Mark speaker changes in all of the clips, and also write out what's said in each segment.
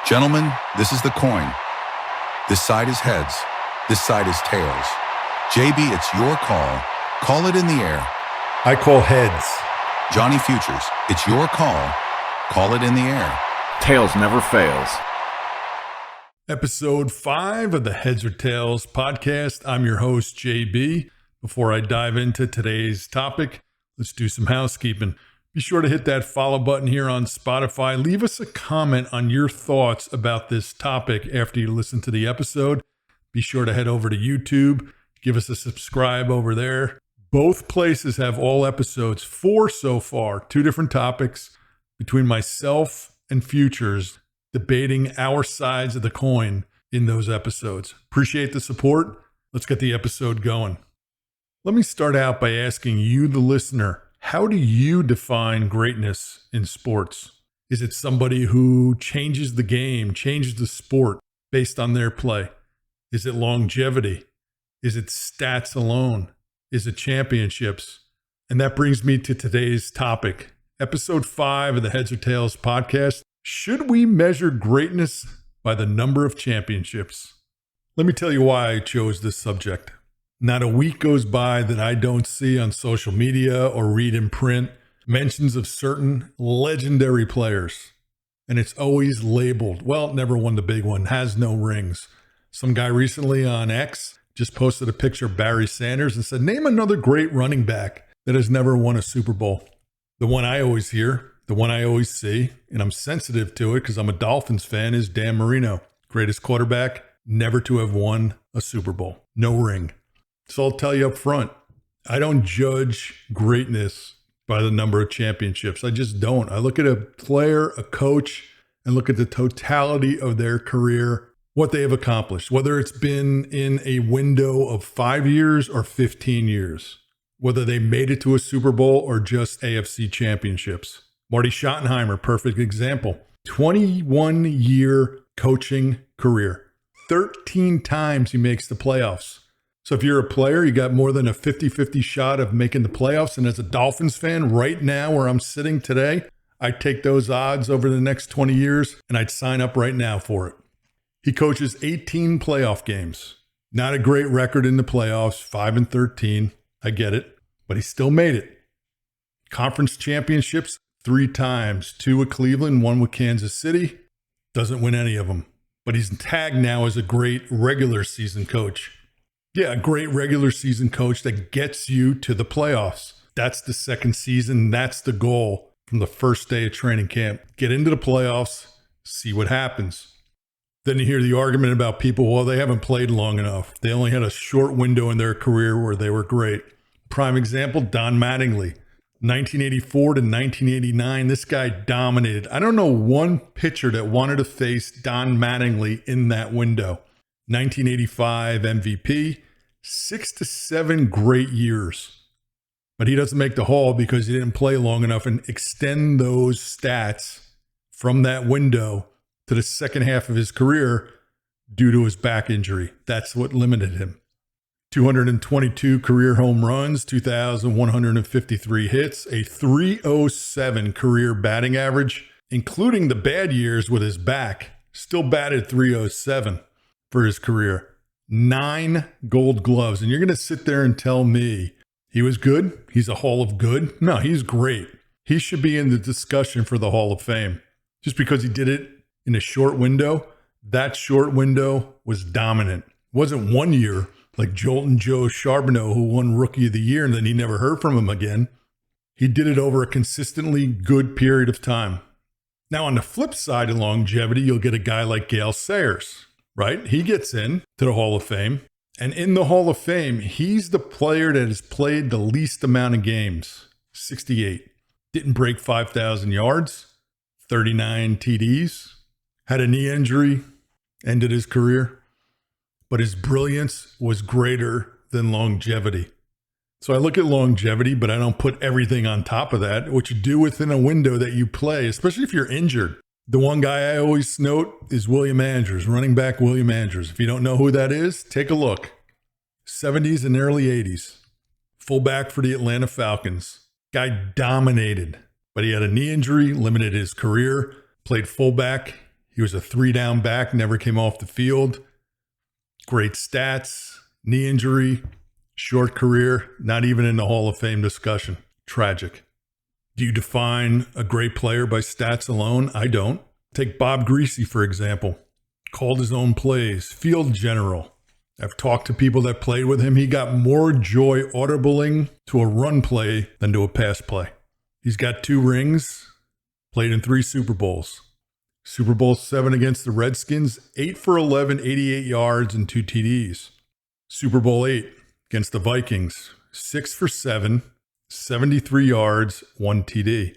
Speaker 1: Gentlemen, this is the coin. This side is heads. This side is tails. JB, it's your call. Call it in the air.
Speaker 2: I call heads.
Speaker 1: Johnny Futures, it's your call. Call it in the air.
Speaker 3: Tails never fails.
Speaker 2: Episode 5 of the Heads or Tails podcast. I'm your host, JB. Before I dive into today's topic, let's do some housekeeping. Be sure to hit that follow button here on Spotify. Leave us a comment on your thoughts about this topic after you listen to the episode. Be sure to head over to YouTube. Give us a subscribe over there. Both places have all episodes, 4 so far, 2 different topics between myself and Futures, debating our sides of the coin in those episodes. Appreciate the support. Let's get the episode going. Let me start out by asking you, the listener, how do you define greatness in sports? Is it somebody who changes the game, changes the sport based on their play? Is it longevity? Is it stats alone? Is it championships? And that brings me to today's topic, episode 5 of the Heads or Tails podcast. Should we measure greatness by the number of championships? Let me tell you why I chose this subject. Not a week goes by that I don't see on social media or read in print mentions of certain legendary players. And it's always labeled, well, never won the big one, has no rings. Some guy recently on X just posted a picture of Barry Sanders and said, name another great running back that has never won a Super Bowl. The one I always hear, the one I always see, and I'm sensitive to it because I'm a Dolphins fan, is Dan Marino. Greatest quarterback, never to have won a Super Bowl. No ring. So I'll tell you up front, I don't judge greatness by the number of championships. I just don't. I look at a player, a coach, and look at the totality of their career, what they have accomplished, whether it's been in a window of 5 years or 15 years, whether they made it to a Super Bowl or just AFC championships. Marty Schottenheimer, perfect example. 21-year coaching career. 13 times he makes the playoffs. So if you're a player, you got more than a 50-50 shot of making the playoffs. And as a Dolphins fan right now where I'm sitting today, I'd take those odds over the next 20 years and I'd sign up right now for it. He coaches 18 playoff games. Not a great record in the playoffs, 5-13. I get it, but he still made it. Conference championships 3 times, 2 with Cleveland, 1 with Kansas City. Doesn't win any of them, but he's tagged now as a great regular season coach. Yeah, a great regular season coach that gets you to the playoffs. That's the second season. That's the goal from the first day of training camp. Get into the playoffs, see what happens. Then you hear the argument about people, well, they haven't played long enough. They only had a short window in their career where they were great. Prime example, Don Mattingly. 1984 to 1989, this guy dominated. I don't know one pitcher that wanted to face Don Mattingly in that window. 1985 MVP, 6 to 7 great years. But he doesn't make the Hall because he didn't play long enough and extend those stats from that window to the second half of his career due to his back injury. That's what limited him. 222 career home runs, 2,153 hits, a 307 career batting average, including the bad years with his back, still batted 307 for his career. 9 gold gloves. And you're going to sit there and tell me he was good? He's a Hall of Good? No, he's great. He should be in the discussion for the Hall of Fame. Just because he did it in a short window, that short window was dominant. It wasn't 1 year like Jolton Joe Charbonneau, who won Rookie of the Year, and then he never heard from him again. He did it over a consistently good period of time. Now, on the flip side of longevity, you'll get a guy like Gale Sayers, right? He gets in to the Hall of Fame. And in the Hall of Fame, he's the player that has played the least amount of games, 68. Didn't break 5,000 yards, 39 TDs, had a knee injury, ended his career. But his brilliance was greater than longevity. So I look at longevity, but I don't put everything on top of that. What you do within a window that you play, especially if you're injured. The one guy I always note is William Andrews, running back William Andrews. If you don't know who that is, take a look. 70s and early 80s. Fullback for the Atlanta Falcons. Guy dominated, but he had a knee injury, limited his career, played fullback. He was a 3-down back, never came off the field. Great stats, knee injury, short career, not even in the Hall of Fame discussion. Tragic. Do you define a great player by stats alone? I don't. Take Bob Greasy, for example. Called his own plays, field general. I've talked to people that played with him. He got more joy audibling to a run play than to a pass play. He's got 2 rings, played in 3 Super Bowls. Super Bowl 7 against the Redskins, 8 for 11, 88 yards and 2 TDs. Super Bowl 8 against the Vikings, 6 for 7, 73 yards, 1 TD.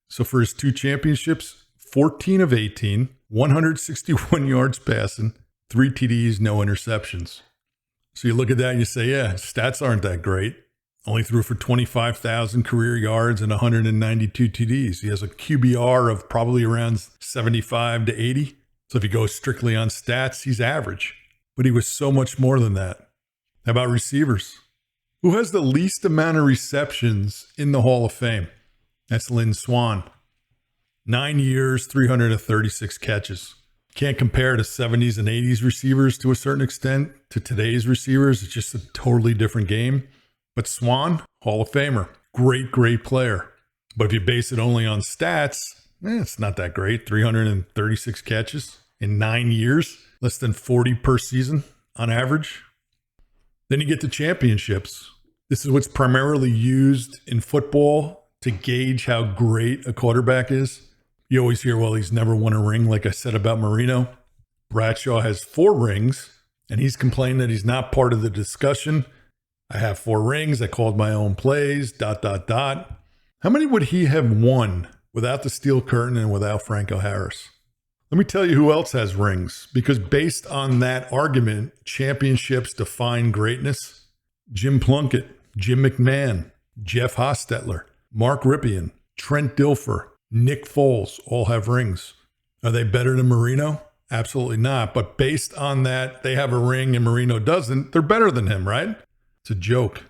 Speaker 2: So for his 2 championships, 14 of 18, 161 yards passing, 3 TDs, no interceptions. So you look at that and you say, yeah, stats aren't that great. Only threw for 25,000 career yards and 192 TDs. He has a QBR of probably around 75 to 80. So if you go strictly on stats, he's average. But he was so much more than that. How about receivers? Who has the least amount of receptions in the Hall of Fame? That's Lynn Swann. 9 years, 336 catches. Can't compare to 70s and 80s receivers to a certain extent to today's receivers. It's just a totally different game. But Swann, Hall of Famer. Great, great player. But if you base it only on stats, it's not that great. 336 catches in 9 years, less than 40 per season on average. Then you get to championships. This is what's primarily used in football to gauge how great a quarterback is. You always hear, well, he's never won a ring, like I said about Marino. Bradshaw has 4 rings, and he's complaining that he's not part of the discussion. I have 4 rings. I called my own plays, ... How many would he have won without the steel curtain and without Franco Harris? Let me tell you who else has rings, because based on that argument, championships define greatness. Jim Plunkett, Jim McMahon, Jeff Hostetler, Mark Ripien, Trent Dilfer, Nick Foles all have rings. Are they better than Marino? Absolutely not. But based on that, they have a ring and Marino doesn't. They're better than him, right? It's a joke.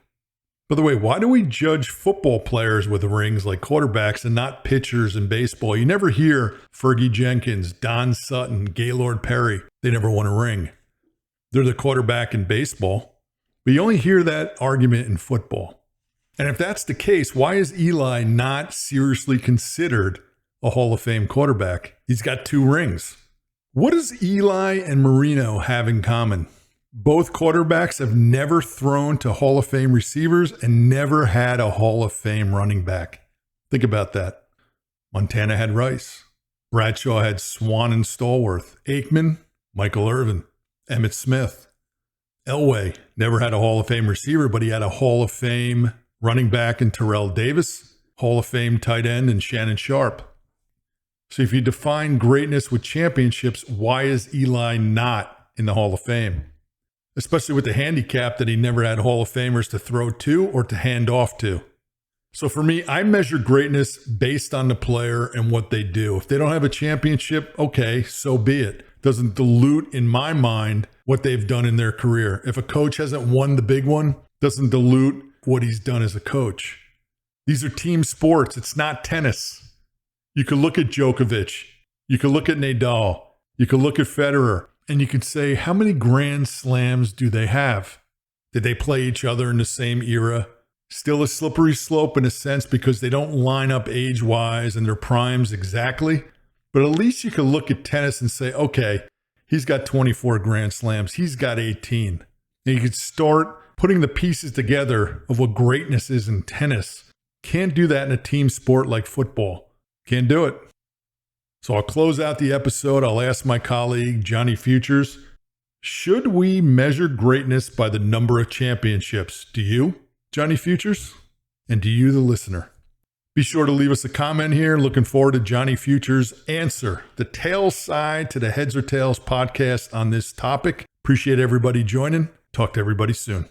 Speaker 2: By the way, why do we judge football players with rings like quarterbacks and not pitchers in baseball? You never hear Fergie Jenkins, Don Sutton, Gaylord Perry. They never won a ring. They're the quarterback in baseball. But you only hear that argument in football. And if that's the case, why is Eli not seriously considered a Hall of Fame quarterback? He's got 2 rings. What does Eli and Marino have in common? Both quarterbacks have never thrown to Hall of Fame receivers and never had a Hall of Fame running back. Think about that. Montana had Rice. Bradshaw had Swann and Stallworth. Aikman, Michael Irvin, Emmitt Smith. Elway never had a Hall of Fame receiver, but he had a Hall of Fame running back in Terrell Davis, Hall of Fame tight end in Shannon Sharp. So if you define greatness with championships, why is Eli not in the Hall of Fame? Especially with the handicap that he never had Hall of Famers to throw to or to hand off to. So for me, I measure greatness based on the player and what they do. If they don't have a championship, okay, so be it. Doesn't dilute, in my mind, what they've done in their career. If a coach hasn't won the big one, doesn't dilute what he's done as a coach. These are team sports. It's not tennis. You could look at Djokovic. You could look at Nadal. You could look at Federer. And you could say, how many Grand Slams do they have? Did they play each other in the same era? Still a slippery slope in a sense because they don't line up age-wise and their primes exactly. But at least you could look at tennis and say, okay, he's got 24 Grand Slams. He's got 18. And you could start putting the pieces together of what greatness is in tennis. Can't do that in a team sport like football. Can't do it. So I'll close out the episode. I'll ask my colleague, Johnny Futures, should we measure greatness by the number of championships? Do you, Johnny Futures? And do you, the listener? Be sure to leave us a comment here. Looking forward to Johnny Futures' answer, the tails side to the Heads or Tails podcast on this topic. Appreciate everybody joining. Talk to everybody soon.